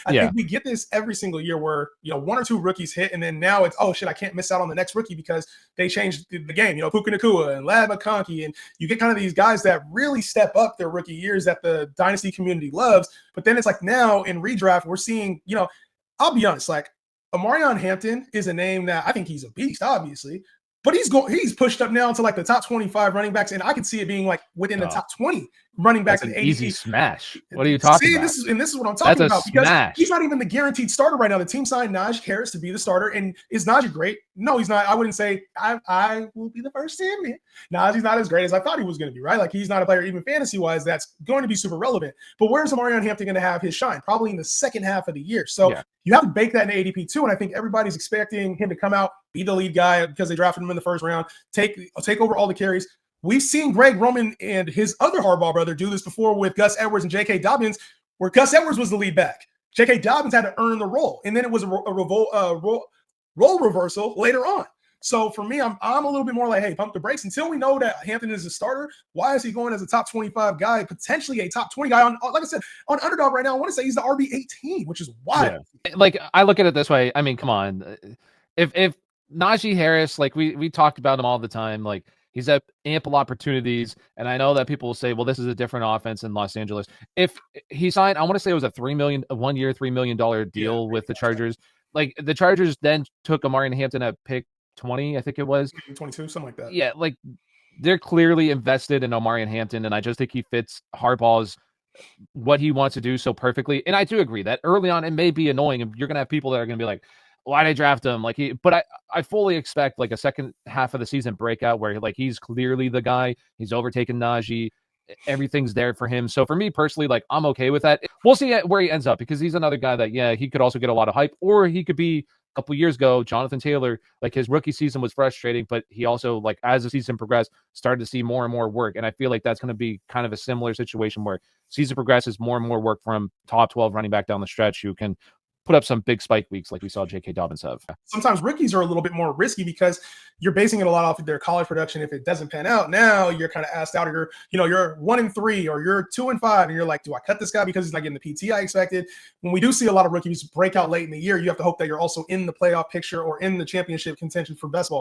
I Yeah. think we get this every single year where, one or two rookies hit, and then now it's, oh shit, I can't miss out on the next rookie because they changed the game. Puka Nacua and Lad McConkey, and you get kind of these guys that really step up their rookie years that the dynasty community loves. But then it's like now in redraft, we're seeing, I'll be honest, like Omarion Hampton is a name that I think he's a beast, obviously. But he's pushed up now to like the top 25 running backs, and I can see it being like within the top 20 running backs in That's ADP. an easy smash. What are you talking about? This is what I'm talking about, because smash. he's not even the guaranteed starter right now. The team signed Najee Harris to be the starter, and is Najee great? No, he's not. I wouldn't say I will be the first to admit Najee's not as great as I thought he was going to be, right? Like, he's not a player, even fantasy-wise, that's going to be super relevant. But where's Omarion Hampton going to have his shine? Probably in the second half of the year. So you have to bake that in ADP too, and I think everybody's expecting him to come out, be the lead guy because they drafted him in the first round, take over all the carries. We've seen Greg Roman and his other Harbaugh brother do this before with Gus Edwards and J.K. Dobbins, where Gus Edwards was the lead back. J.K. Dobbins had to earn the role, and then it was a role reversal later on. So for me, I'm a little bit more like, hey, pump the brakes. Until we know that Hampton is a starter, why is he going as a top 25 guy, potentially a top 20 guy on, like I said, on Underdog right now? I want to say he's the RB 18, which is wild. Yeah. Like, I look at it this way. I mean, come on. If Najee Harris, like we talked about him all the time, like, he's had ample opportunities, and I know that people will say, well, this is a different offense in Los Angeles. If he signed, I want to say it was a 1-year, $3 million deal with the Chargers. Like, the Chargers then took Omarion Hampton at pick 20, I think it was. 22, something like that. Yeah, like, they're clearly invested in Omarion Hampton, and I just think he fits Harbaugh's what he wants to do so perfectly. And I do agree that early on it may be annoying, and you're gonna have people that are gonna be like, why did I draft him? Like, but I fully expect like a second half of the season breakout where like he's clearly the guy. He's overtaken Najee. Everything's there for him. So for me personally, like, I'm okay with that. We'll see where he ends up, because he's another guy that, yeah, he could also get a lot of hype, or he could be a couple years ago, Jonathan Taylor, like, his rookie season was frustrating, but he also, like, as the season progressed, started to see more and more work. And I feel like that's going to be kind of a similar situation where season progresses, more and more work from top 12 running back down the stretch who can put up some big spike weeks like we saw J.K. Dobbins have. Sometimes rookies are a little bit more risky because you're basing it a lot off of their college production. If it doesn't pan out, now you're kind of asked out, or you're 1-3 or you're 2-5, and you're like, do I cut this guy because he's not getting the PT I expected? When we do see a lot of rookies break out late in the year, you have to hope that you're also in the playoff picture or in the championship contention for best ball.